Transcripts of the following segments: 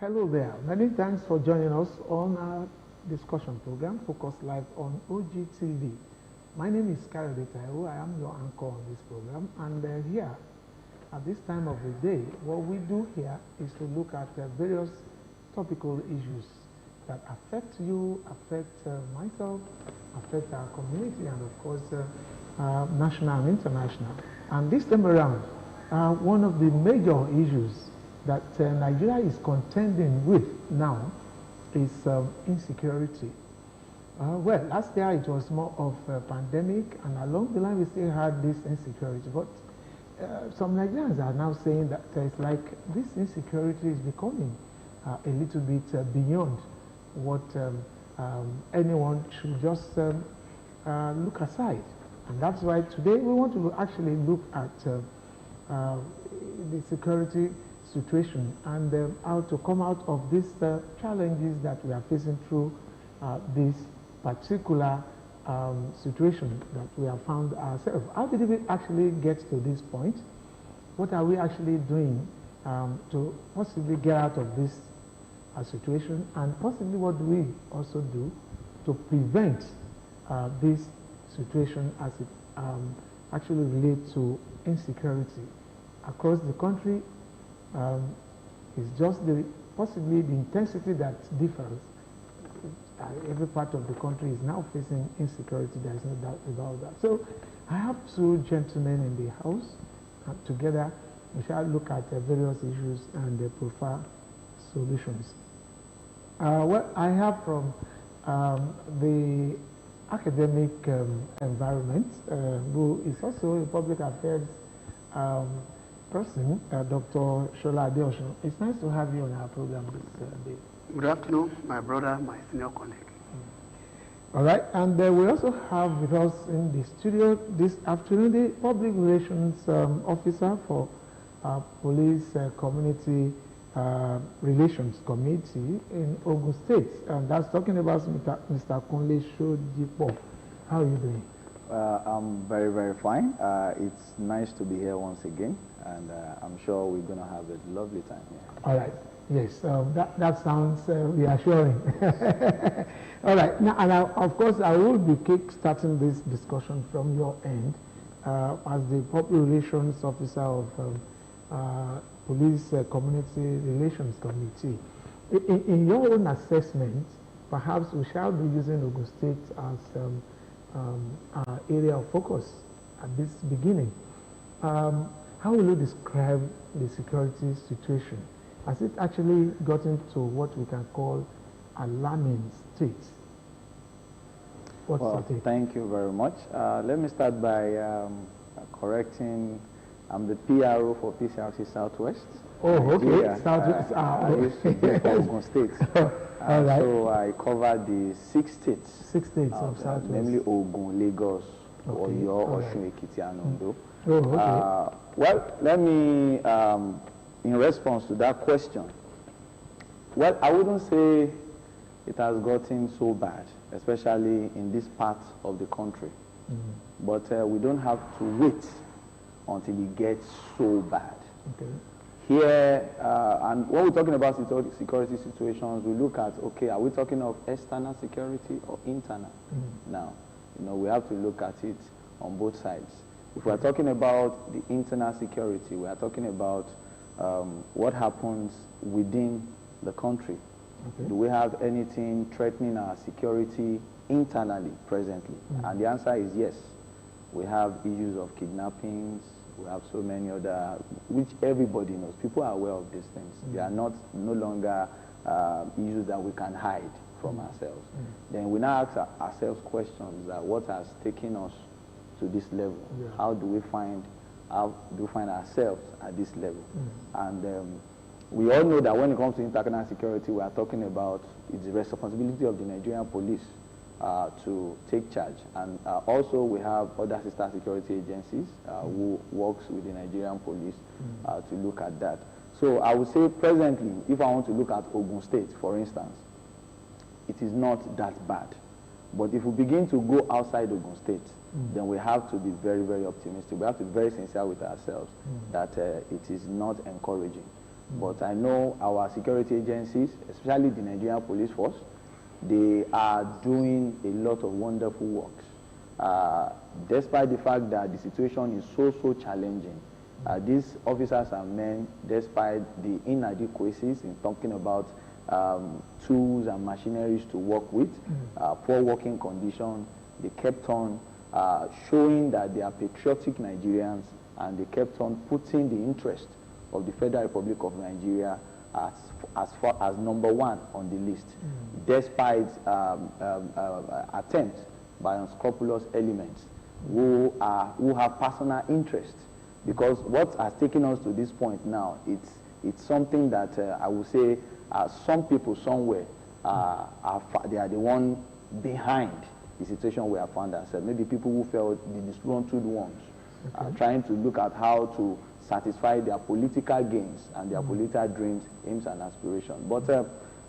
Hello there. Many thanks for joining us on our discussion program focused live on OGTV. My name is Kayode Taiwo. I am your anchor on this program, and here at this time of the day, what we do here is to look at various topical issues that affect you, affect myself, affect our community, and of course national and international. And this time around, one of the major issues that Nigeria is contending with now is insecurity. Well, last year it was more of a pandemic, and along the line we still had this insecurity. But some Nigerians are now saying that it's like this insecurity is becoming a little bit beyond what anyone should just look aside. And that's why today we want to actually look at the security situation and how to come out of these challenges that we are facing through this particular situation that we have found ourselves. How did we actually get to this point? What are we actually doing to possibly get out of this situation, and possibly what do we also do to prevent this situation as it actually relates to insecurity across the country? It's just possibly the intensity that differs. Every part of the country is now facing insecurity, there is no doubt about that. So I have two gentlemen in the house. Together we shall look at various issues and prefer solutions. What I have from the academic environment, who is also a public affairs person, Dr. Shola Adeosun. It's nice to have you on our program this day. Good afternoon, my brother, my senior colleague. All right, and we also have with us in the studio this afternoon the Public Relations Officer for Police Community Relations Committee in Ogun State, and that's talking about Mr. Kunle Shodipo. How are you doing? I'm very, very fine. It's nice to be here once again, and I'm sure we're going to have a lovely time here. All right. Yes, that sounds reassuring. All right. Now, and of course, I will be kick-starting this discussion from your end as the Public Relations Officer of Police Community Relations Committee. In your own assessment, perhaps we shall be using Ogun State as our area of focus at this beginning. How will you describe the security situation? Has it actually gotten to what we can call alarming state? Well, thank you very much. Let me start by correcting, I'm the PRO for PCRC Southwest. Oh, okay. Southwest. I used to be for Ogun State. All right. So I covered the 6 states. 6 states of Southwest. Namely Ogun, Lagos, Oyo, Osun, Ekiti, and Ondo. Oh, okay. Well, let me, in response to that question, well, I wouldn't say it has gotten so bad, especially in this part of the country. But we don't have to wait until it gets so bad. Okay. Here, and when we're talking about security situations, we look at, okay, are we talking of external security or internal? Now, we have to look at it on both sides. If we're talking about the internal security, we are talking about what happens within the country. Okay. Do we have anything threatening our security internally presently? And the answer is yes. We have issues of kidnappings. We have so many other, which everybody knows. People are aware of these things. They are no longer issues that we can hide from ourselves. Then we now ask ourselves questions that what has taken us to this level? Yeah. How do we find ourselves at this level? And we all know that when it comes to internal security, we are talking about it's the responsibility of the Nigerian police to take charge. And also we have other sister security agencies who works with the Nigerian police to look at that. So I would say presently, if I want to look at Ogun State, for instance, it is not that bad. But if we begin to go outside Ogun State, then we have to be very, very optimistic. We have to be very sincere with ourselves that it is not encouraging. But I know our security agencies, especially the Nigerian Police Force, they are doing a lot of wonderful works. Despite the fact that the situation is so challenging, these officers and men, despite the inadequacies in talking about tools and machineries to work with, poor working conditions, they kept on showing that they are patriotic Nigerians, and they kept on putting the interest of the Federal Republic of Nigeria as far as #1 on the list, despite attempts by unscrupulous elements who have personal interest. Because what has taken us to this point now, it's something that I would say some people somewhere they are the one behind the situation we have found ourselves. Maybe people who felt the disgruntled ones, trying to look at how to satisfy their political gains and their political dreams, aims, and aspirations. But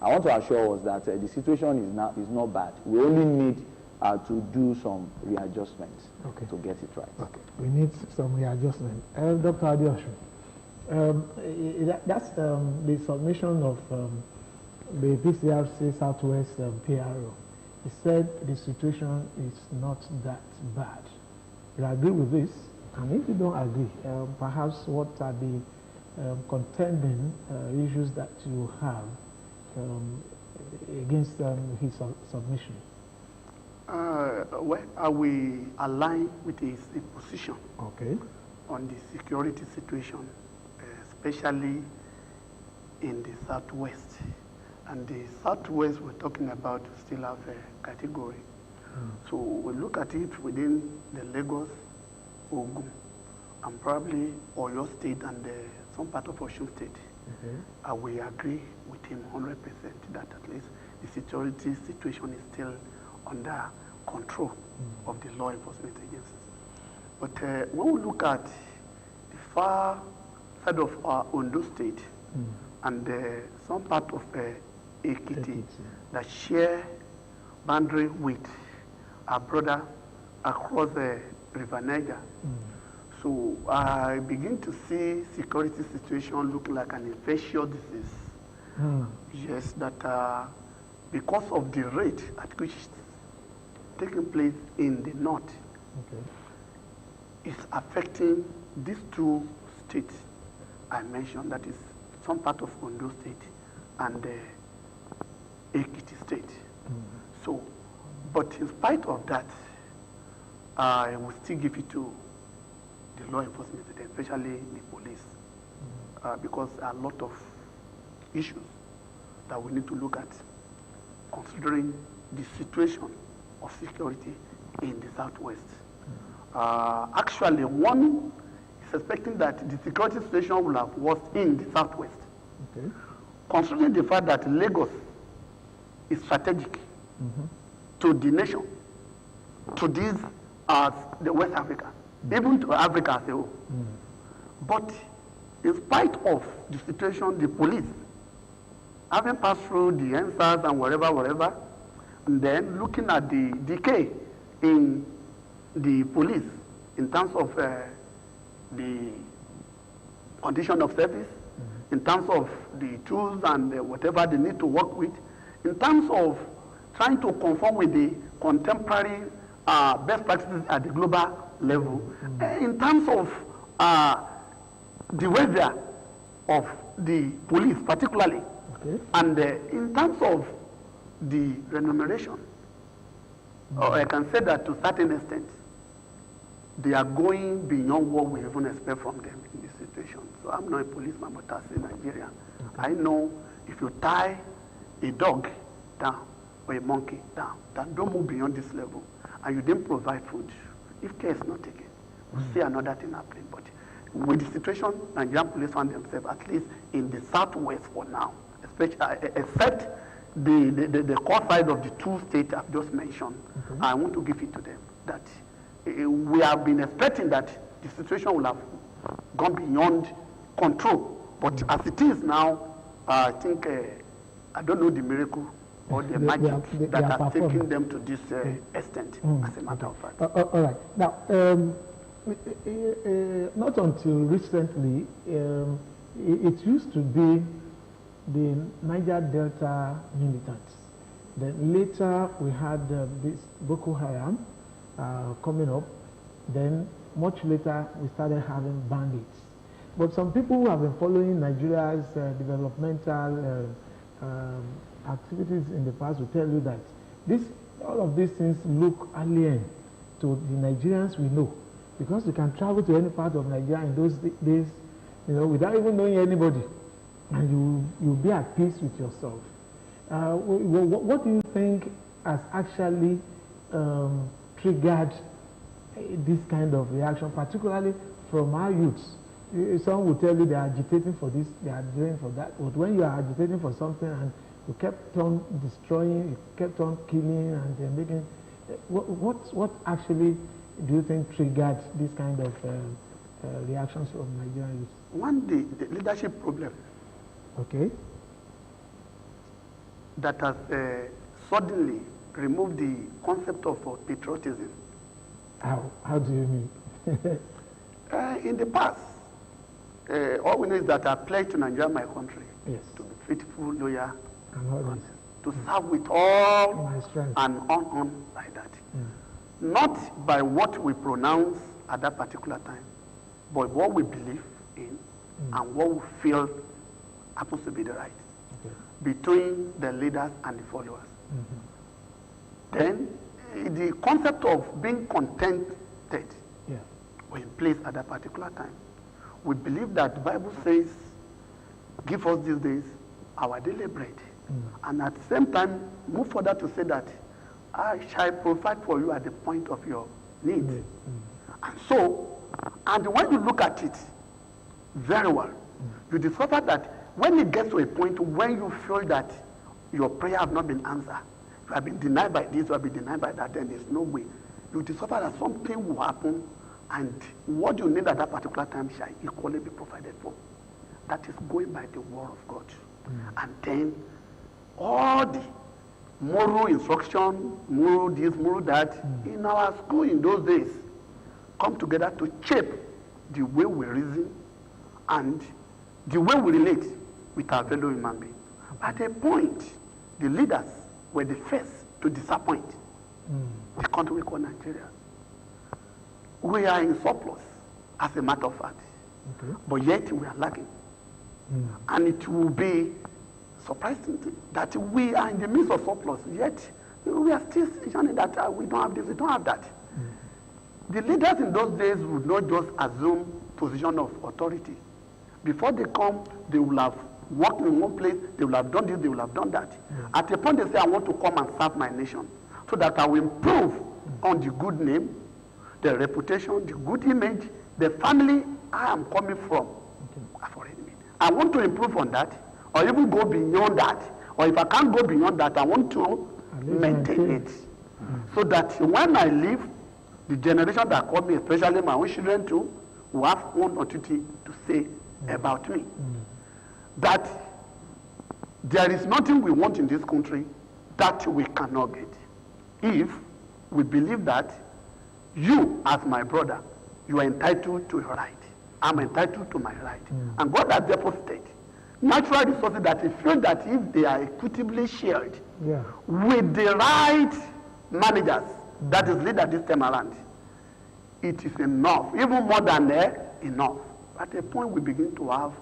I want to assure us that the situation is not bad. We only need to do some readjustments to get it right. Okay, we need some readjustment. Dr. Adeosun, that's the submission of the PCRC Southwest PRO. He said the situation is not that bad. You agree with this? And if you don't agree, perhaps what are the contending issues that you have against his submission? Well, are we aligned with his position on the security situation, especially in the Southwest? And the Southwest we're talking about still have a category. So we look at it within the Lagos, Ogun, and probably Oyo State and some part of Osun State. We agree with him 100% that at least the security situation is still under control of the law enforcement agencies. But when we look at the far side of our Ondo State and some part of Ekiti that share boundary with our brother across the River Niger. So I begin to see security situation look like an infectious disease. Yes, that because of the rate at which it's taking place in the north, is affecting these two states I mentioned, that is some part of Ondo State and Ekiti State. So, but in spite of that, I will still give it to the law enforcement, especially the police, because there are a lot of issues that we need to look at, considering the situation of security in the Southwest. Actually, one is expecting that the security situation will have worsened in the Southwest, considering the fact that Lagos is strategic to the nation, to these the West Africa, even to Africa as a whole. But in spite of the situation, the police, having passed through the answers and whatever, and then looking at the decay in the police in terms of the condition of service, in terms of the tools and whatever they need to work with, in terms of trying to conform with the contemporary best practices at the global level, in terms of the welfare of the police particularly, and in terms of the remuneration, I can say that to a certain extent, they are going beyond what we even expect from them in this situation. So I'm not a policeman, but as a Nigerian, I know if you tie a dog down or a monkey down, that don't move beyond this level, and you didn't provide food, if care is not taken, we'll see another thing happening. But with the situation Nigerian police found themselves, at least in the Southwest for now, especially, except the core side of the two states I've just mentioned, I want to give it to them that we have been expecting that the situation will have gone beyond control. But as it is now, I think, I don't know the miracle or the magic that has taken them to this extent, as a matter of fact. All right. Now, not until recently, it used to be the Niger Delta militants. Then later we had this Boko Haram coming up. Then much later we started having bandits. But some people who have been following Nigeria's developmental activities in the past will tell you that all of these things look alien to the Nigerians we know, because you can travel to any part of Nigeria in those days, without even knowing anybody, and you'll be at peace with yourself. What do you think has actually triggered this kind of reaction, particularly from our youths? Some will tell you they are agitating for this, they are doing for that. But when you are agitating for something and you kept on destroying, you kept on killing and making, what actually do you think triggered this kind of reactions from Nigerian youth? One, the leadership problem. Okay. That has suddenly removed the concept of patriotism. How do you mean? In the past, all we know is that I pledged to Nigeria, my country, Yes. to be faithful, loyal, And all this. to serve with all My strength. and on like that. Not by what we pronounce at that particular time, but what we believe in and what we feel happens to be the right Okay. between the leaders and the followers. Then the concept of being contented Yeah. were in place at that particular time. We believe that the Bible says, give us these days our daily bread. And at the same time, move further to say that I shall provide for you at the point of your need. And so, and when you look at it very well, you discover that when it gets to a point when you feel that your prayer have not been answered, you have been denied by this, you have been denied by that, then there's no way. You discover that something will happen, and what you need at that particular time shall equally be provided for. That is going by the word of God. And then all the moral instruction, moral this, moral that, in our school in those days, come together to shape the way we reason and the way we relate with our fellow human beings. At a point, the leaders were the first to disappoint the country we call Nigeria. We are in surplus, as a matter of fact, but yet we are lagging. And it will be surprising that we are in the midst of surplus, yet we are still saying that we don't have this, we don't have that. The leaders in those days would not just assume position of authority. Before they come, they will have worked in one place, they will have done this, they will have done that. At a point they say, I want to come and serve my nation, so that I will improve on the good name, the reputation, the good image, the family I am coming from. I want to improve on that, or even go beyond that, or if I can't go beyond that, I want to maintain it. So that when I leave, the generation that call me, especially my own children too, will have one or two things to say about me. That there is nothing we want in this country that we cannot get. If we believe that you, as my brother, you are entitled to your right. I'm entitled to my right. And God has deposited natural resources that he feels that if they are equitably shared with the right managers, that is leader this time around, it is enough, even more than enough. At a point we begin to have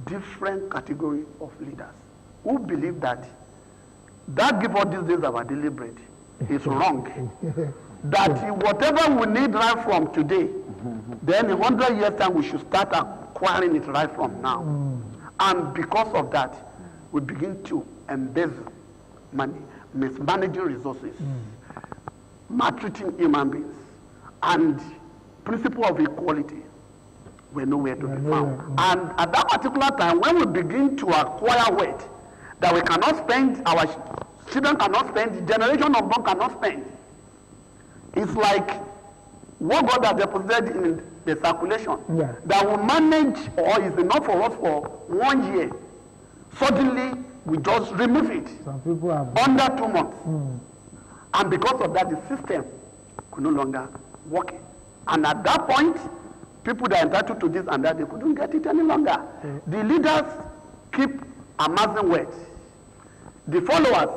different category of leaders who believe that give us these days our daily bread is wrong. That whatever we need right from today, then in 100 years time we should start acquiring it right from now. And because of that, we begin to embezzle money, mismanaging resources, maltreating human beings, and principle of equality were nowhere to be found. And at that particular time, when we begin to acquire wealth that we cannot spend, our children cannot spend, the generation of one cannot spend, it's like what God has deposited in the circulation that will manage or is enough for us for 1 year. Suddenly, we just remove it. Some people have under 2 months. And because of that, the system could no longer work. And at that point, people that are entitled to this and that, they couldn't get it any longer. The leaders keep amassing wealth. The followers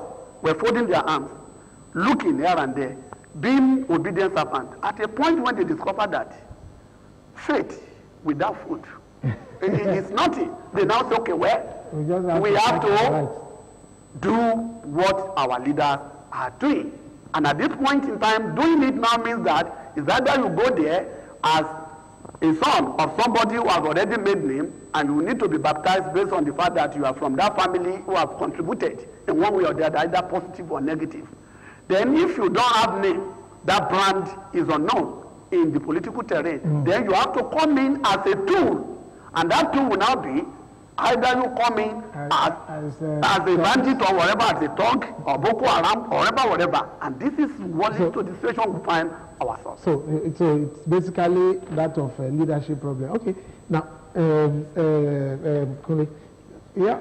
were folding their arms, looking here and there, being obedient servants. At a point when they discovered that faith without food is nothing, they now say, okay, well, we have to do what our leaders are doing. And at this point in time, doing it now means that is either you go there as a son of somebody who has already made name, and you need to be baptized based on the fact that you are from that family who have contributed in one way or the other, either positive or negative. Then if you don't have name, that brand is unknown in the political terrain, then you have to come in as a tool. And that tool will now be either you come in as a bandit or whatever, as a thug or Boko Haram or whatever. And this is what leads to the situation we find ourselves. So it's basically that of a leadership problem. Okay, now, Kunle, yeah,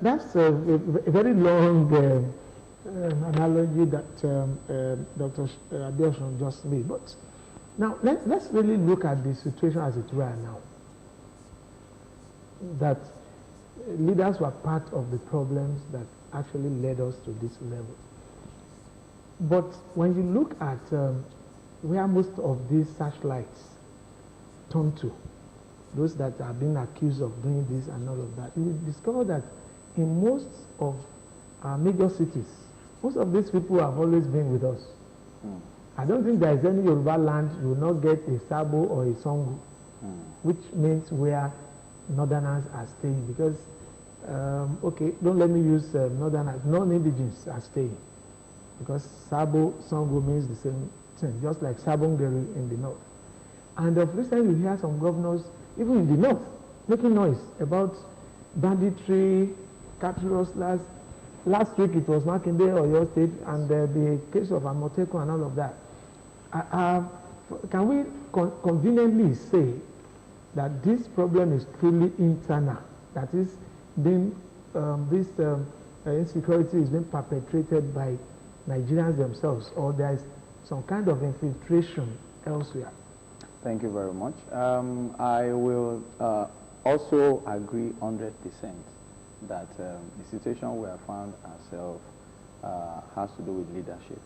that's a very long analogy that Dr. Adeosun just made. But now let's really look at the situation as it were now. That leaders were part of the problems that actually led us to this level. But when you look at where most of these searchlights turn to, those that are being accused of doing this and all of that, you discover that in most of our major cities, most of these people have always been with us. I don't think there is any Yoruba land you will not get a Sabo or a Songo, which means where Northerners are staying, because okay, don't let me use Northerners, non-indigenous are staying, because Sabo, Songo means the same thing, just like Sabongeri in the north. And of recent you hear some governors, even in the north, making noise about banditry, cattle rustlers. Last week it was Makinde or your state, and the case of Amoteco and all of that. Can we conveniently say that this problem is truly internal? That is, being this insecurity is being perpetrated by Nigerians themselves, or there is some kind of infiltration elsewhere? Thank you very much. I will also agree 100% that the situation we have found ourselves has to do with leadership.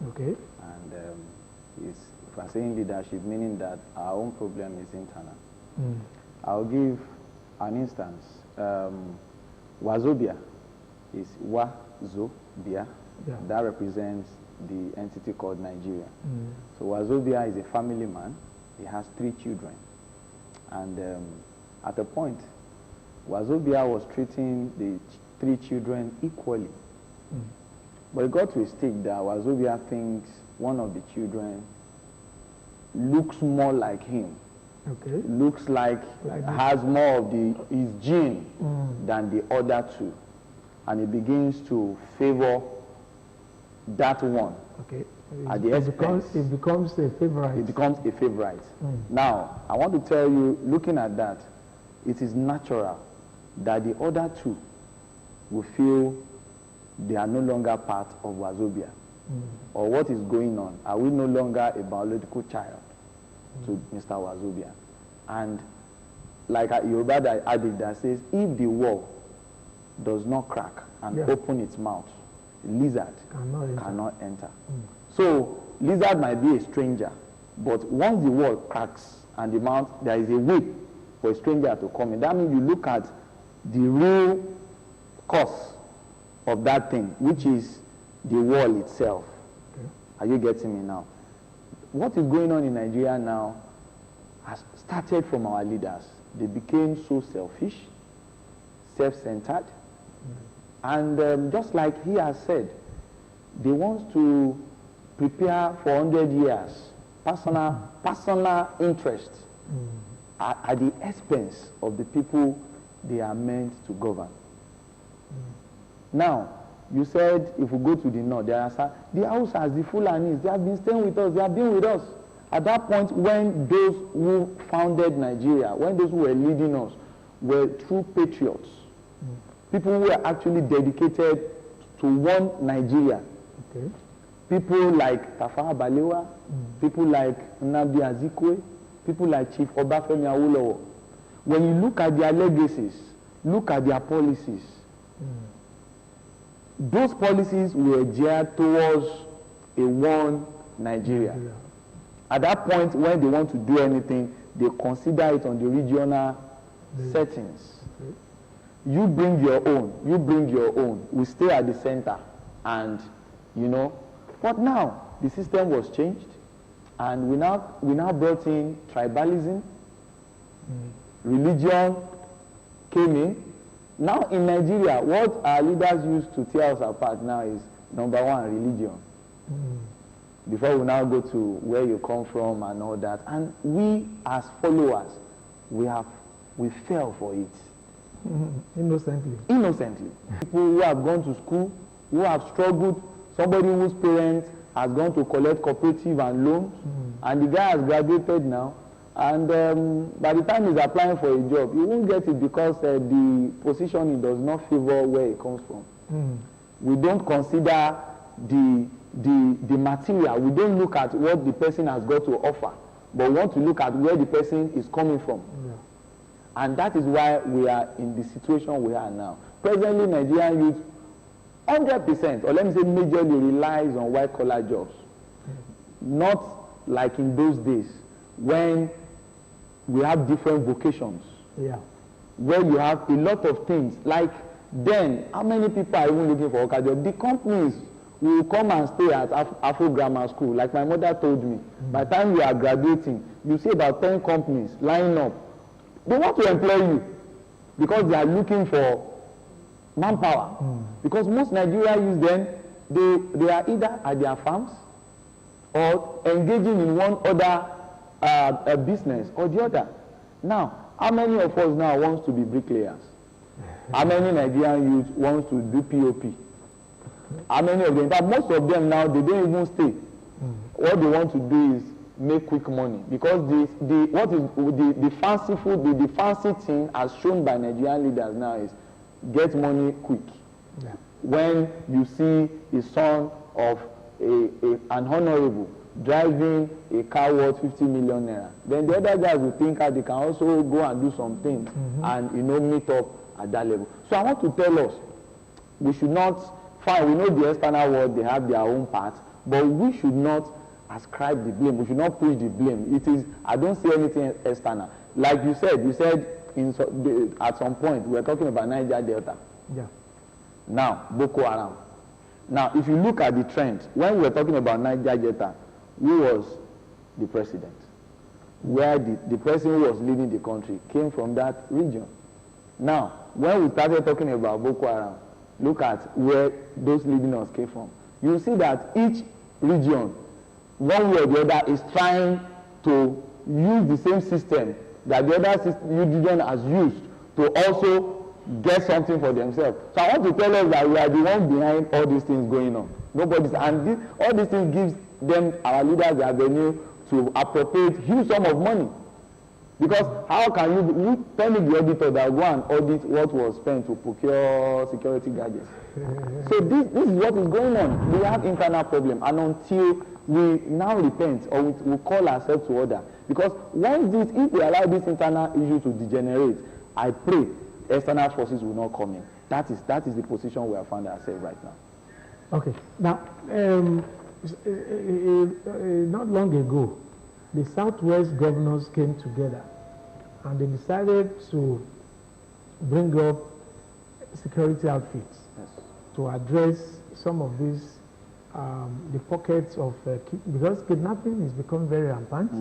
Okay. And if I'm saying leadership, meaning that our own problem is internal. I'll give an instance. Wazobia is Wazobia. Yeah. That represents the entity called Nigeria. So Wazobia is a family man. He has 3 children. And at a point, Wazobia was treating the 3 children equally. But it got to a stage that Wazobia thinks one of the children looks more like him. Okay. Looks like has more of his gene than the other 2. And he begins to favor that one. Okay. At the expense. It becomes a favorite. It becomes a favorite. Now, I want to tell you, looking at that, it is natural that the other 2 will feel they are no longer part of Wazobia. Or what is going on? Are we no longer a biological child to Mr. Wazobia? And like a Yoruba adage that says, if the wall does not crack and open its mouth, lizard cannot enter. So lizard might be a stranger, but once the wall cracks and the mouth, there is a way for a stranger to come in. That means you look at the real cause of that thing, which is the wall itself. Okay. Are you getting me now? What is going on in Nigeria now has started from our leaders. They became so selfish, self-centered, and just like he has said, they want to prepare for 100 years, personal interest at the expense of the people they are meant to govern. Now, you said if we go to the north, there are the Hausas, the Fulanis, they have been staying with us, they have been with us. At that point, when those who founded Nigeria, when those who were leading us were true patriots, people who were actually dedicated to one Nigeria. People like Tafawa Balewa, people like Nnamdi Azikiwe, people like Chief Obafemi Awolowo. When you look at their legacies, look at their policies, those policies were geared towards a one Nigeria. At that point, when they want to do anything, they consider it on the regional settings. You bring your own, you bring your own. We stay at the center, and but now the system was changed, and we now brought in tribalism, religion came in. Now in Nigeria, what our leaders used to tear us apart now is number one, religion. Before we now go to where you come from and all that, and we as followers, we fell for it. Innocently. People who have gone to school, who have struggled, somebody whose parents has gone to collect cooperative and loans, and the guy has graduated now, and by the time he's applying for a job, he won't get it because the position does not favor where he comes from. We don't consider the material. We don't look at what the person has got to offer, but we want to look at where the person is coming from. And that is why we are in the situation we are now. Presently, Nigerian youth, 100%, or let me say majorly, relies on white-collar jobs. Not like in those days when we have different vocations. Where you have a lot of things. Like then, how many people are even looking for a job? The companies will come and stay at Afro Grammar School. Like my mother told me, by the time you are graduating, you see about 10 companies lining up. They want to employ you because they are looking for manpower. Because most Nigerian youth then, they are either at their farms or engaging in one other business or the other. Now, how many of us now wants to be bricklayers? How many Nigerian youth wants to do POP? How many of them? But most of them now, they don't even stay. What they want to do is make quick money, because the fancy thing as shown by Nigerian leaders now is get money quick. When you see a son of an honorable driving a car worth 50 million naira, then the other guys will think that they can also go and do some things and meet up at that level. So I want to tell us, we should not we know the external world, they have their own part, but we should not ascribe the blame. We should not push the blame. It is, I don't see anything external. Like you said at some point, we were talking about Niger Delta. Now, Boko Haram. Now, if you look at the trend, when we were talking about Niger Delta, who was the president? Where the person who was leading the country came from that region. Now, when we started talking about Boko Haram, look at where those leading us came from. You see that each region, one way or the other, is trying to use the same system that the other region has used to also get something for themselves. So I want to tell us that we are the ones behind all these things going on. All these things gives them, our leaders, the avenue to appropriate huge sum of money. Because how can you tell me the auditor that go and audit what was spent to procure security gadgets? So this is what is going on. We have internal problem, and until we now repent or we call ourselves to order, because if we allow this internal issue to degenerate, I pray external forces will not come in. That is the position we have found ourselves right now. Okay. Now, not long ago, the Southwest governors came together and they decided to bring up security outfits to address some of these, the pockets of, because kidnapping is becoming very rampant.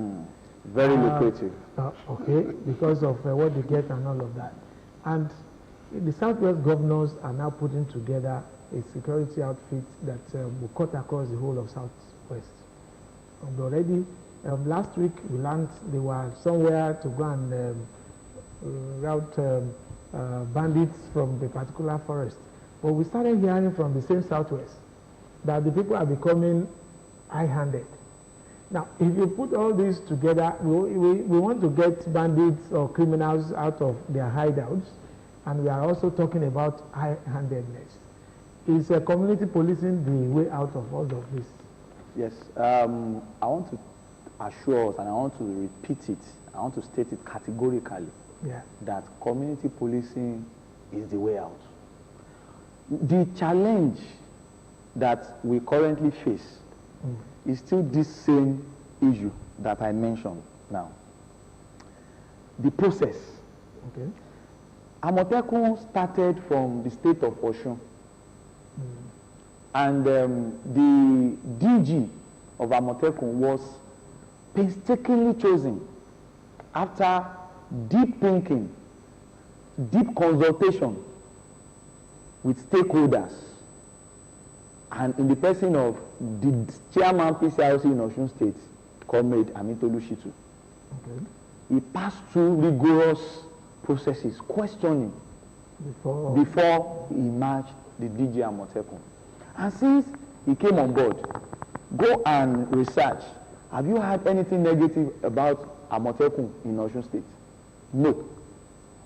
Very lucrative. Okay, because of what they get and all of that. And the Southwest governors are now putting together a security outfit that will cut across the whole of Southwest. And already, last week we learned they were somewhere to go and route bandits from the particular forest. But we started hearing from the same Southwest that the people are becoming high-handed. Now, if you put all these together, we want to get bandits or criminals out of their hideouts, and we are also talking about high-handedness. Is community policing the way out of all of this? Yes, I want to assure us, and I want to repeat it, I want to state it categorically, that community policing is the way out. The challenge that we currently face is still this same issue that I mentioned now. The process. Okay. Amotekun started from the state of Osun. And the DG of Amotekun was painstakingly chosen after deep thinking, deep consultation with stakeholders, and in the person of the chairman PCRC in Osun State, Comrade Amitolu Shitu. Okay. He passed through rigorous processes, questioning before he emerged the DG Amotekun. And since he came on board, go and research. Have you heard anything negative about Amotekun in Osun State? No.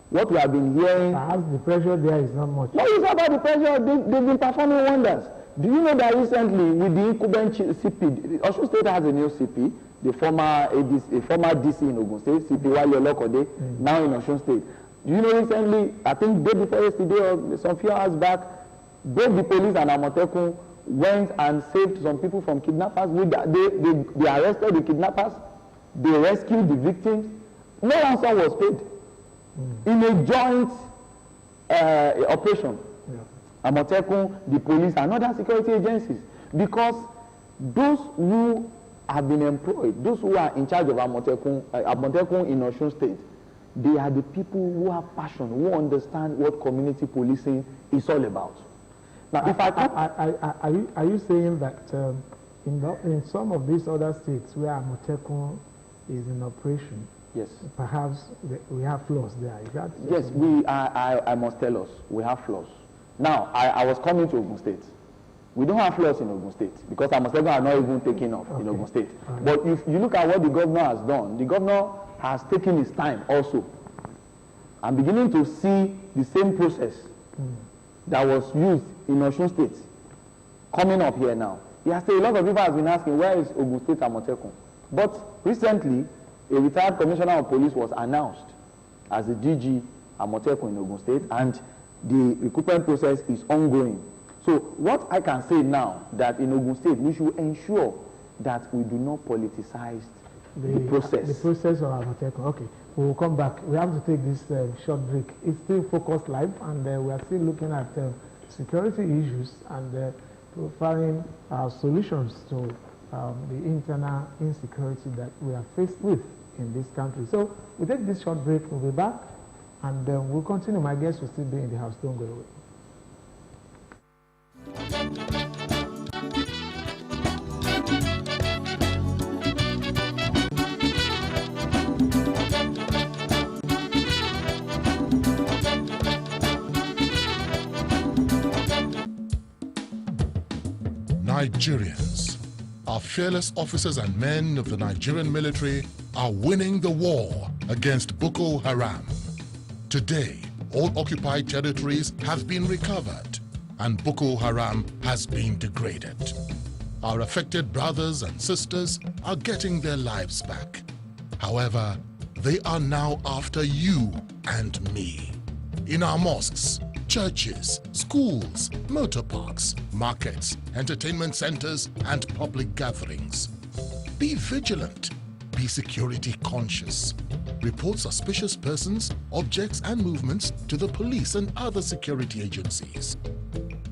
What we have been hearing... Perhaps the pressure there is not much. No, it's about the pressure. They've been performing wonders. Do you know that recently with the incumbent CP, Osun State has a new CP, the former DC in Ogun State, CP Wale Olokode, now in Osun State. Do you know recently, I think day before yesterday or some few hours back, both the police and Amotekun went and saved some people from kidnappers. They arrested the kidnappers. They rescued the victims. No ransom was paid in a joint operation. Amotekun, the police, and other security agencies, because those who have been employed, those who are in charge of Amotekun in Osun State, they are the people who have passion, who understand what community policing is all about. Now, if are you saying that in some of these other states where Amotekun is in operation, yes, perhaps we have flaws there? Is that yes, I must tell us, we have flaws. Now, I was coming to Ogun State. We don't have flaws in Ogun State because Amotekun are not even taking off in Ogun State. But if you look at what the governor has done, the governor has taken his time also. I'm beginning to see the same process that was used in Osun State coming up here now. Yes, a lot of people have been asking, where is Ogun State Amotekun? But recently, a retired commissioner of police was announced as the DG Amotekun in Ogun State, and the recruitment process is ongoing. So what I can say now, that in Ogun State, we should ensure that we do not politicize the process. The process of Amotekun. Okay, we will come back. We have to take this short break. It's still Focus Live, and we are still looking at security issues and providing solutions to the internal insecurity that we are faced with in this country. So we take this short break. We'll be back, and we'll continue. My guests will still be in the house. Don't go away. Nigerians, our fearless officers and men of the Nigerian military are winning the war against Boko Haram. Today, all occupied territories have been recovered and Boko Haram has been degraded. Our affected brothers and sisters are getting their lives back. However, they are now after you and me. In our mosques, churches, schools, motor parks, markets, entertainment centers, and public gatherings. Be vigilant. Be security conscious. Report suspicious persons, objects, and movements to the police and other security agencies.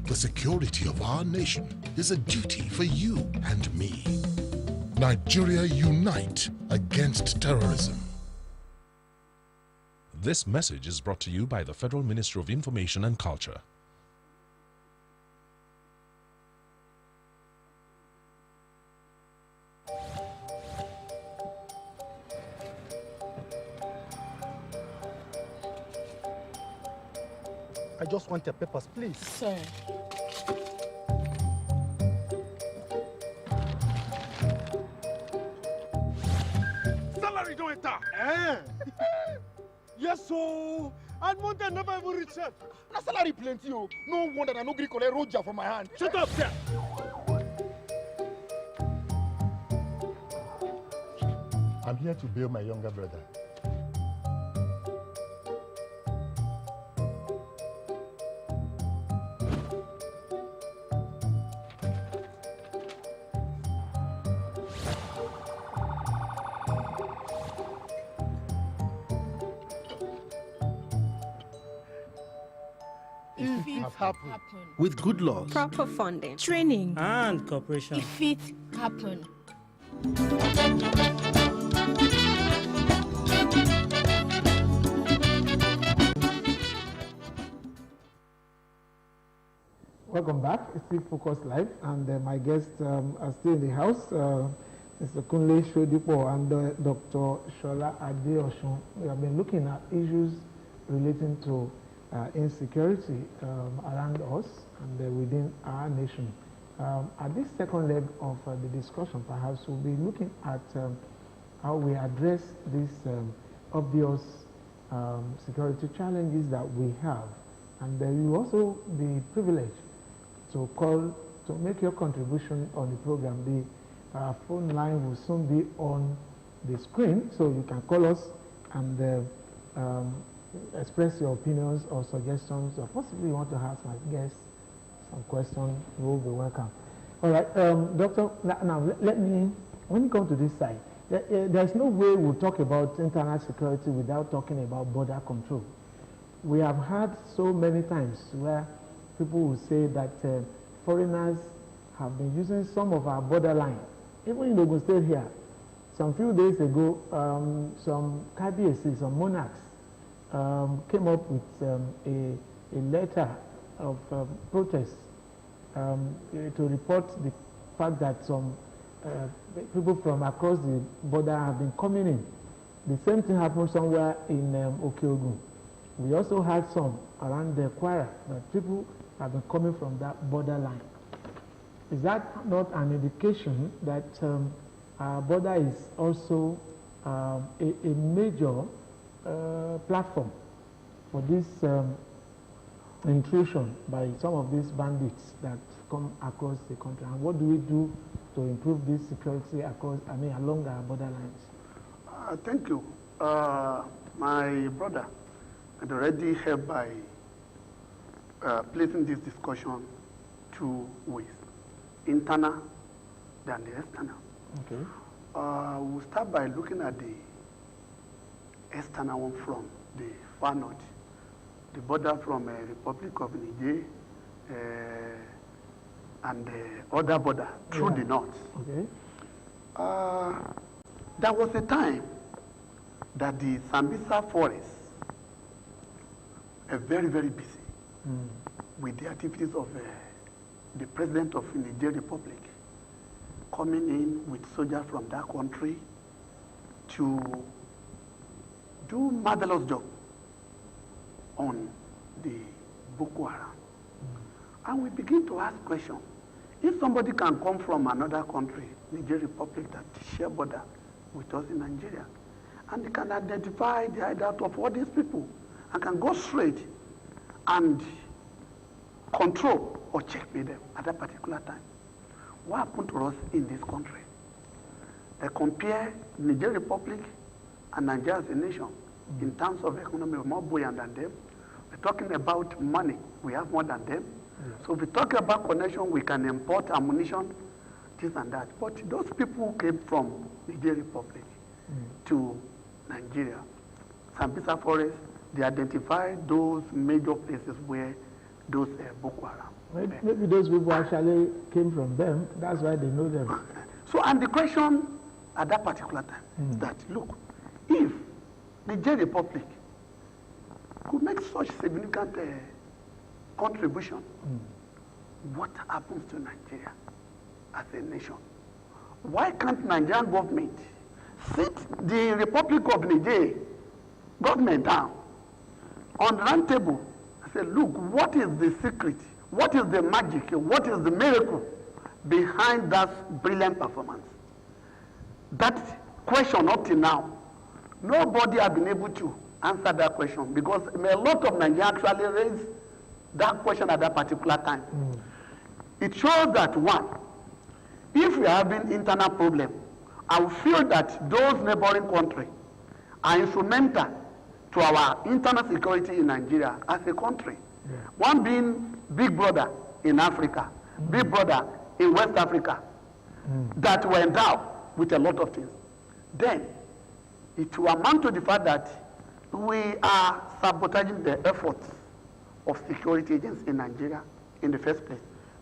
The security of our nation is a duty for you and me. Nigeria unite against terrorism. This message is brought to you by the Federal Ministry of Information and Culture. I just want your papers, please. Sir. Salary don't enter. Yes, so. And Monday never even reach it. Na salary plenty, oh. No wonder I no gree collect Roger from my hand. Shut up, sir. I'm here to bail my younger brother. If it happen. With good laws, proper funding, training, and cooperation, if it happen. Welcome back. It's still Focus Live, and my guests are still in the house. Mr. Kunle Shodipo and Dr. Shola Adeosun. We have been looking at issues relating to insecurity around us and within our nation. At this second leg of the discussion, perhaps we'll be looking at how we address these obvious security challenges that we have. And you will also be privileged to call, to make your contribution on the program. The phone line will soon be on the screen, so you can call us and express your opinions or suggestions, or possibly you want to ask my guests some questions. You will be welcome. All right, Doctor, now let me, when you come to this side, there's no way we'll talk about internal security without talking about border control. We have heard so many times where people will say that foreigners have been using some of our borderline. Even in Ogun State here, some few days ago, some KBSC, some monarchs, came up with a letter of protest to report the fact that some people from across the border have been coming in. The same thing happened somewhere in Okeogun. We also had some around the Kwara, but people have been coming from that borderline. Is that not an indication that our border is also a major platform for this intrusion by some of these bandits that come across the country? And what do we do to improve this security across, along our borderlines? Thank you. My brother had already helped by placing this discussion two ways, internal than the external. Okay. We'll start by looking at the external one from the far north, the border from Republic of Niger and the other border through the north. Okay. There was a time that the Sambisa forests are very, very busy with the activities of the president of the Niger Republic coming in with soldiers from that country to do marvelous job on the Boko Haram. And we begin to ask questions. If somebody can come from another country, Niger Republic, that share border with us in Nigeria, and they can identify the hideout of all these people and can go straight and control or checkmate them at that particular time. What happened to us in this country? They compare Niger Republic and Nigeria as a nation in terms of economy, we're more buoyant than them. We're talking about money, we have more than them. So if we talk about connection, we can import ammunition, this and that. But those people who came from Niger Republic to Nigeria, Sambisa Forest, they identified those major places where those Boko Haram. Maybe those people actually came from them, that's why they know them. So, and the question at that particular time is that, look, if Niger Republic could make such significant contribution, what happens to Nigeria as a nation? Why can't Nigerian government sit the Republic of Niger government down on the round table and say, look, what is the secret? What is the magic? What is the miracle behind that brilliant performance? That question up till now, nobody has been able to answer that question, because a lot of Nigerians actually raised that question at that particular time. It shows that, one, if we are having internal problem I feel that those neighboring countries are instrumental to our internal security in Nigeria as a country. Yeah. One being big brother in Africa, big brother in West Africa, that were endowed with a lot of things. Then it will amount to the fact that we are sabotaging the efforts of security agents in Nigeria in the first place.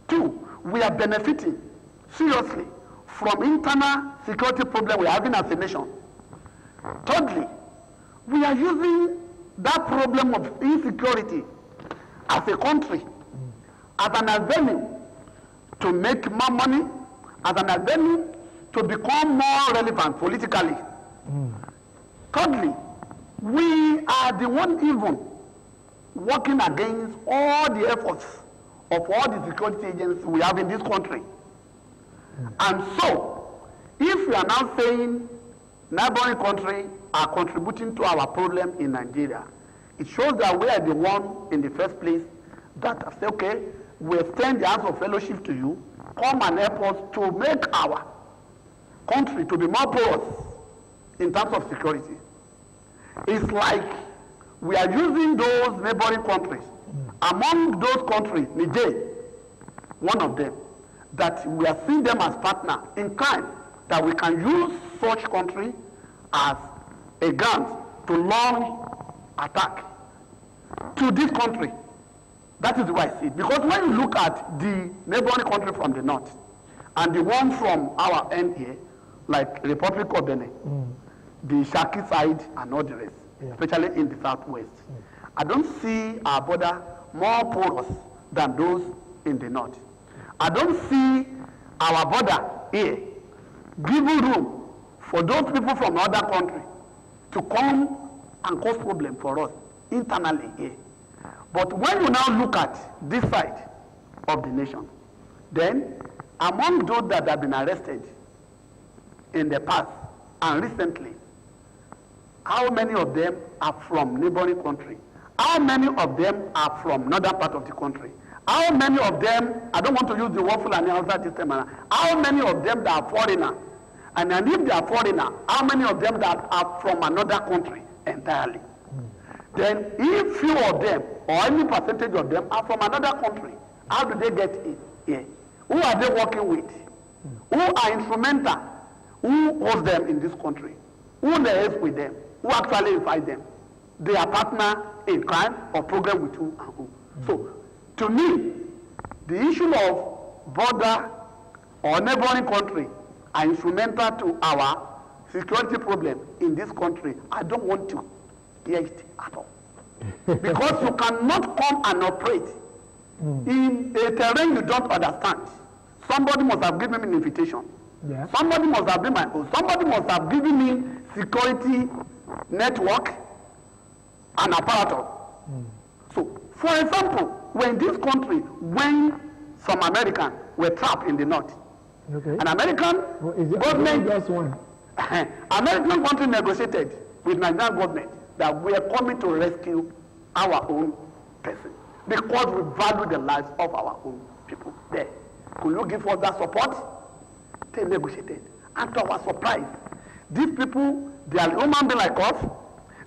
2, we are benefiting seriously from internal security problem we're having as a nation. Thirdly, we are using that problem of insecurity as a country as an avenue to make more money, as an avenue to become more relevant politically. Thirdly, we are the one even working against all the efforts of all the security agents we have in this country. And so, if we are now saying neighboring countries are contributing to our problem in Nigeria, it shows that we are the one in the first place that have said, okay, we extend the hands of fellowship to you, come and help us to make our country to be more porous in terms of security. It's like we are using those neighboring countries. Among those countries, Niger, one of them, that we are seeing them as partner in crime, that we can use such country as a gun to launch attack to this country. That is the way I see it. Because when you look at the neighboring country from the north and the one from our end here, like Republic of Benin, the Shaki side and all the rest, especially in the southwest, I don't see our border more porous than those in the north. I don't see our border here giving room for those people from other countries to come and cause problem for us internally here. But when you now look at this side of the nation, then among those that have been arrested in the past and recently, how many of them are from neighboring country? How many of them are from northern part of the country? How many of them, I don't want to use the word Fulani outside this time, how many of them that are foreigner? And if they are foreigner, how many of them that are from another country entirely? Then if few of them or any percentage of them are from another country, how do they get in here? Who are they working with? Who are instrumental? Who holds them in this country? Who liaise with them? Who actually invite them? They are partner in crime or program with who and who. So, to me, the issue of border or neighboring country are instrumental to our security problem in this country. I don't want to hear it at all. Because you cannot come and operate in a terrain you don't understand. Somebody must have given me an invitation. Yeah. Somebody must have been my host. Somebody must have given me security network and apparatus. So, for example, when this country, when some Americans were trapped in the north, an American government, American country negotiated with Nigerian government that we are coming to rescue our own person because we value the lives of our own people there. Could you give us that support? They negotiated. And to our surprise, these people, they are human beings like us.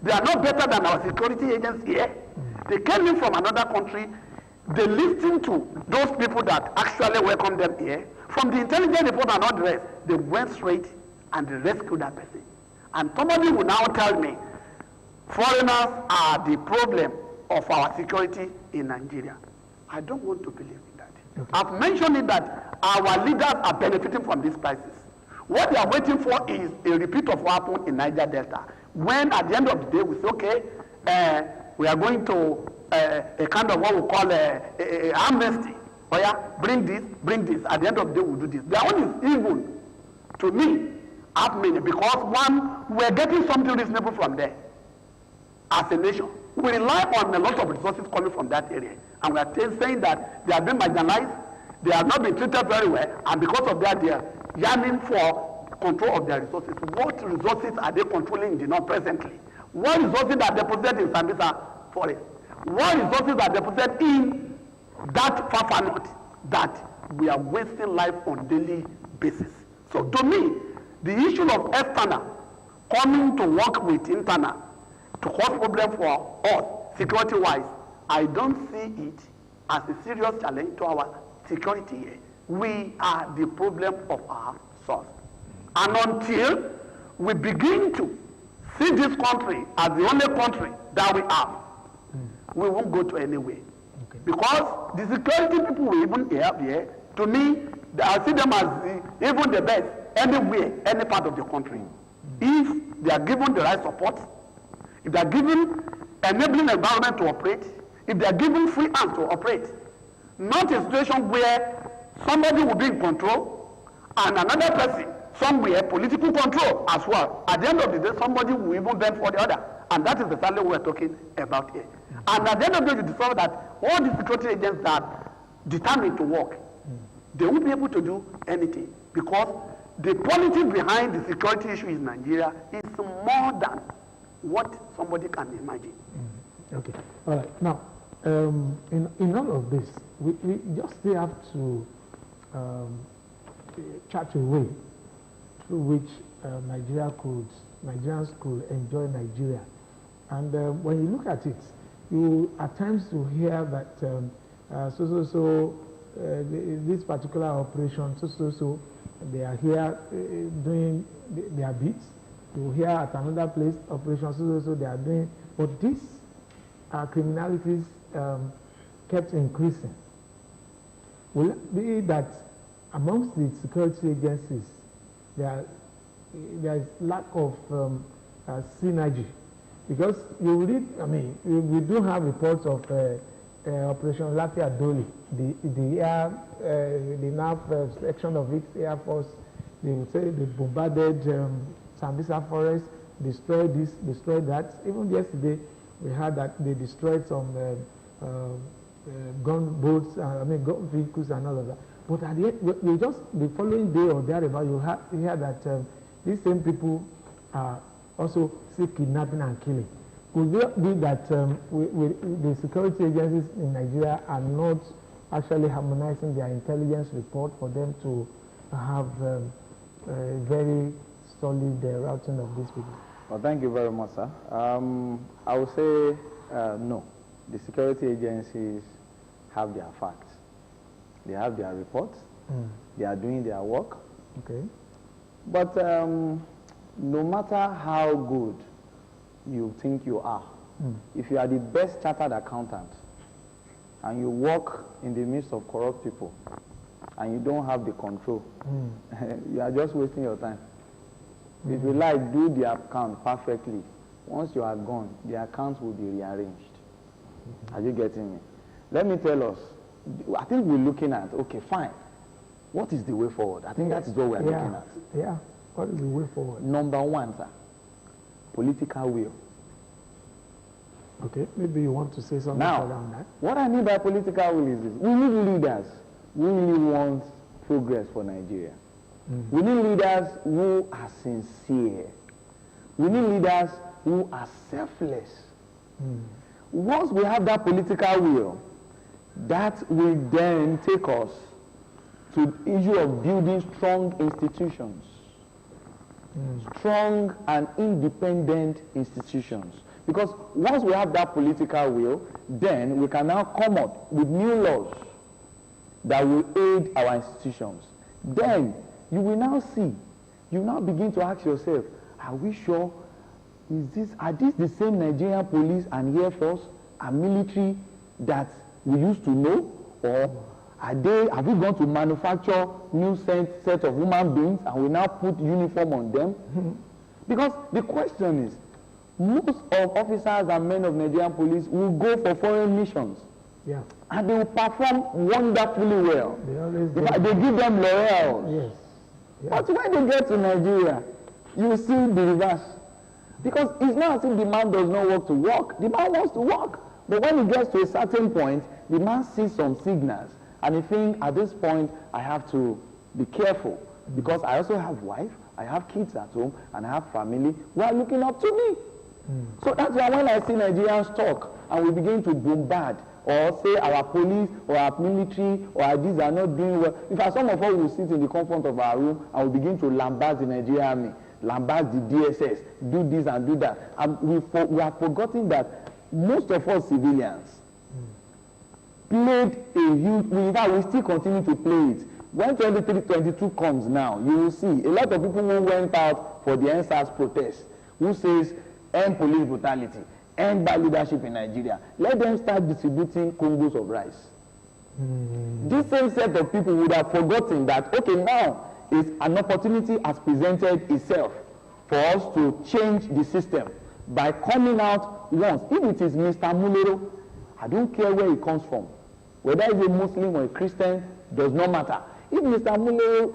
They are not better than our security agents here. They came in from another country. They listened to those people that actually welcomed them here. From the intelligence report and all the rest, they went straight and they rescued that person. And somebody will now tell me, foreigners are the problem of our security in Nigeria. I don't want to believe in that. I've mentioned it that our leaders are benefiting from this crisis. What they are waiting for is a repeat of what happened in Niger Delta. When at the end of the day we say, okay, we are going to a kind of what we call amnesty. Oh yeah, bring this. At the end of the day we'll do this. Their own is evil to me, because one, we're getting something reasonable from there. As a nation, we rely on a lot of resources coming from that area. And we are saying that they have been marginalized, they have not been treated very well, and because of that, they are yearning for control of their resources. What resources are they controlling in the north presently? What resources are deposited in Sambisa forest? What resources are deposited in that far north that we are wasting life on daily basis? So to me, The issue of external coming to work with internal to cause problem for us security-wise, I don't see it as a serious challenge to our security here. We are the problem of our source. And until we begin to see this country as the only country that we have, we won't go to anywhere. Okay. Because the security people we even have here, to me, I see them as even the best anywhere, any part of the country. If they are given the right support, if they are given enabling environment to operate, if they are given free hand to operate, not a situation where somebody will be in control and another person somewhere political control as well. At the end of the day, somebody will even bend for the other. And that is exactly what we're talking about here. And at the end of the day, you discover that all the security agents that are determined to work, they won't be able to do anything because the politics behind the security issue in Nigeria is more than what somebody can imagine. Okay. All right. Now, in all of this, we just still have to chart a way through which Nigerians could enjoy Nigeria. And when you look at it, you at times you hear that this particular operation, they are here doing their bits. You hear at another place, operation they are doing, but these criminalities kept increasing. Will it be that amongst the security agencies, there is lack of synergy? Because you read, we do have reports of Operation Lafia Doli, the NAF section of it, Air Force. They would say they bombarded Sambisa Forest, destroyed this, destroyed that. Even yesterday, we heard that they destroyed some gun boats, gun vehicles and all of that. But at the end, you just the following day or thereabout, you hear that these same people are also still kidnapping and killing. Could it be that the security agencies in Nigeria are not actually harmonizing their intelligence report for them to have a very solid routing of these people? Well, thank you very much, sir. I would say no. The security agencies have their facts. They have their reports. They are doing their work. Okay. But no matter how good you think you are, if you are the best chartered accountant and you work in the midst of corrupt people and you don't have the control, you are just wasting your time. If you like, do the account perfectly. Once you are gone, the account will be rearranged. Are you getting me? Let me tell us, I think we're looking at, okay, fine. What is the way forward? I think that is what we're looking at. Yeah, what is the way forward? Number one, sir, political will. Okay, maybe you want to say something further on that. What I mean by political will is this. We need leaders who really want progress for Nigeria. We need leaders who are sincere. We need leaders who are selfless. Once we have that political will, that will then take us to the issue of building strong institutions. Strong and independent institutions. Because once we have that political will, then we can now come up with new laws that will aid our institutions. Then you will now see, you now begin to ask yourself, are we sure, are these the same Nigerian police and Air Force and military that we used to know? Or have we gone to manufacture new set of human beings and we now put uniform on them? Because the question is, most of officers and men of Nigerian police will go for foreign missions. Yeah. And they will perform wonderfully well. They give them laurels. Yes. Yeah. But when they get to Nigeria, you see the reverse. Because it's not as if the man does not want to work. The man wants to work. But when he gets to a certain point, the man sees some signals. And he thinks, at this point, I have to be careful. Because I also have wife, I have kids at home, and I have family who are looking up to me. So that's why when I see Nigerians talk, and we begin to bombard or say our police or our military or our these are not doing well. In fact, some of us will sit in the comfort of our room and will begin to lambast the Nigerian army, lambast the DSS, do this and do that. And we have forgotten that most of us civilians played a huge, we still continue to play it. When 23-22 comes now, you will see a lot of people who went out for the NSAS protest, who says, end police brutality, end bad leadership in Nigeria. Let them start distributing Congos of rice. This same set of people would have forgotten that, okay, now is an opportunity has presented itself for us to change the system by coming out once. If it is Mr. Mulero, I don't care where he comes from. Whether he's a Muslim or a Christian, does not matter. If Mr. Mulero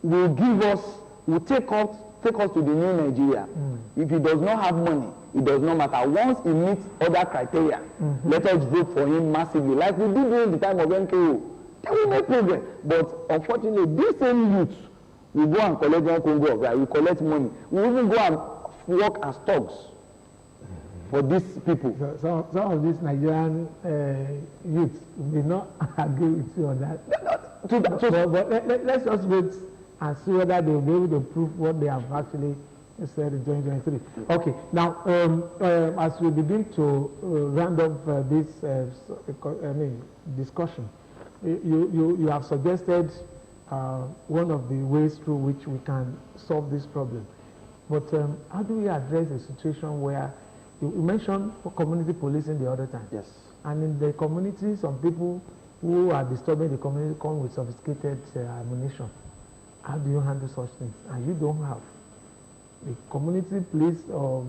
will give us, will take us to the new Nigeria, if he does not have money, it does not matter. Once he meets other criteria, let us vote for him massively. Like we did during the time of NKO. Then we make progress. But unfortunately, these same youths will go and collect 1 Congo of rice, we collect money. We even go and work as thugs for these people. So some of these Nigerian youths may not agree with you on that. But let's just wait and see whether they will be able to prove what they have actually said in 2023. Okay, now as we begin to round up this discussion, you have suggested one of the ways through which we can solve this problem. But how do we address a situation where you mentioned community policing the other time? Yes. And in the community, some people who are disturbing the community come with sophisticated ammunition. How do you handle such things? And you don't have. The community police or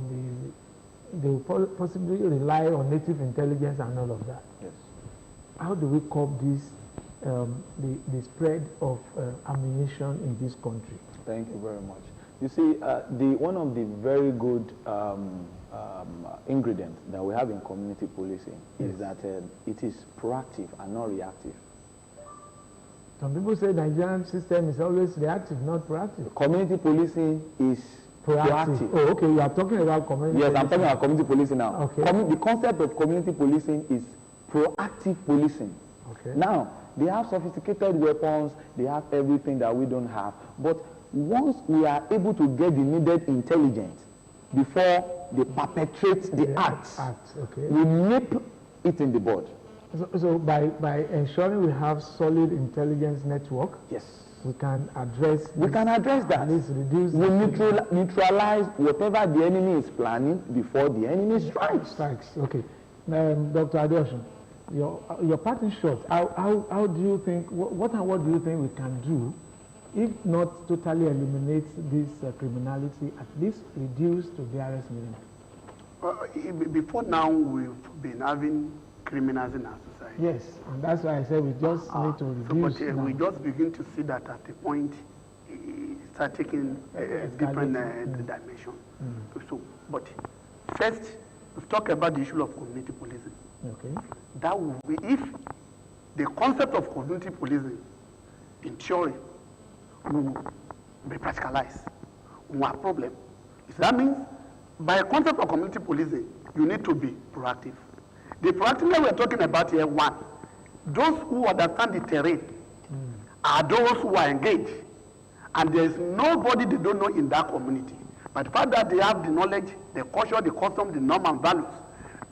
they will possibly rely on native intelligence and all of that. Yes. How do we curb this, the spread of ammunition in this country? Thank you very much. You see, one of the very good ingredients that we have in community policing is that it is proactive and not reactive. Some people say the Nigerian system is always reactive, not proactive. Community policing is proactive. Oh, okay. You are talking about community Yes, policing. I'm talking about community policing now. Okay. The concept of community policing is proactive policing. Okay. Now, they have sophisticated weapons, they have everything that we don't have. But once we are able to get the needed intelligence before they perpetrate the acts, okay. we nip it in the bud. So by ensuring we have solid intelligence network, yes, we can address. We can address that. At least reduce. We neutralize whatever the enemy is planning before the enemy strikes. Okay, Dr. Adeosun, your parting shot. How do you think? What do you think we can do, if not totally eliminate this criminality, at least reduce to barest minimum? Before now, we've been having criminals in our society. Yes, and that's why I said we just need to reduce. But we just begin to see that at the point start taking a different dimension. So, but first, we've talked about the issue of community policing. Okay. That will be if the concept of community policing, in theory, will be practicalized. One problem. So that means by concept of community policing, you need to be proactive. The proactiveness we're talking about here, one, those who understand the terrain are those who are engaged. And there's nobody they don't know in that community. But the fact that they have the knowledge, the culture, the custom, the norm and values,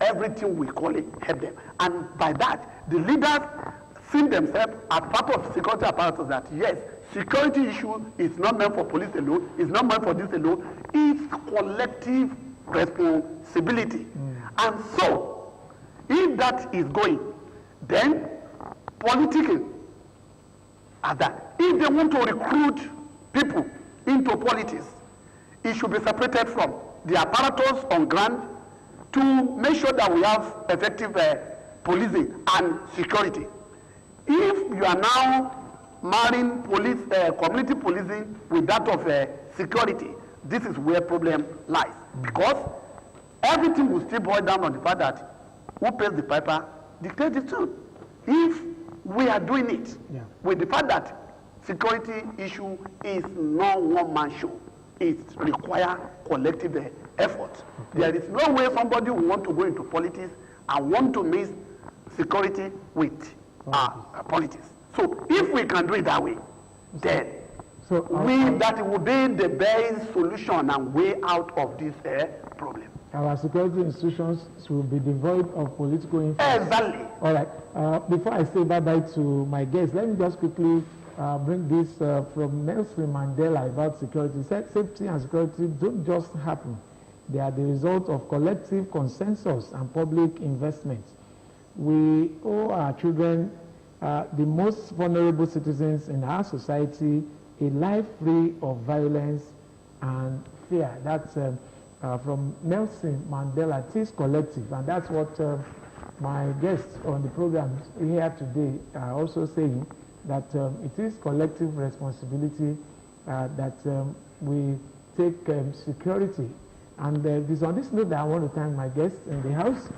everything we call it, help them. And by that, the leaders see themselves as part of security apparatus that, yes, security issue is not meant for police alone, it's not meant for this alone, it's collective responsibility. And so, if that is going, then politicking are that. If they want to recruit people into politics, it should be separated from the apparatus on ground to make sure that we have effective policing and security. If you are now marrying police, community policing with that of security, this is where problem lies. Because everything will still boil down on the fact that who pays the piper dictates the tune. If we are doing it with the fact that security issue is not one-man show, it requires collective effort. There is no way somebody will want to go into politics and want to miss security with politics. So if we can do it that way, then that will be the best solution and way out of this problem. Our security institutions should be devoid of political influence. Exactly. All right. Before I say bye-bye to my guests, let me just quickly bring this from Nelson Mandela about security. Safety and security don't just happen. They are the result of collective consensus and public investment. We owe our children, the most vulnerable citizens in our society, a life free of violence and fear. That's from Nelson Mandela. It is collective, and that's what my guests on the program here today are also saying, that it is collective responsibility that we take security. And it is on this note that I want to thank my guests in the house,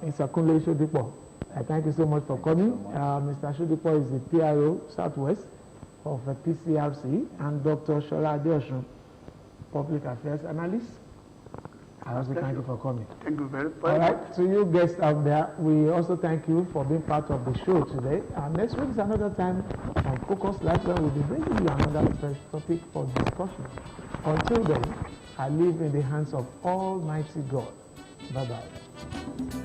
Mr. Kunle Sodipo. I thank you so much for coming. Mr. Sodipo is the PRO Southwest of PCRC, and Dr. Shola Adeosun, Public Affairs Analyst. I also thank you for coming. Thank you very much. All right, to you guests out there, we also thank you for being part of the show today. Next week is another time on Focus Life, where we'll be bringing you another fresh topic for discussion. Until then, I leave in the hands of Almighty God. Bye-bye.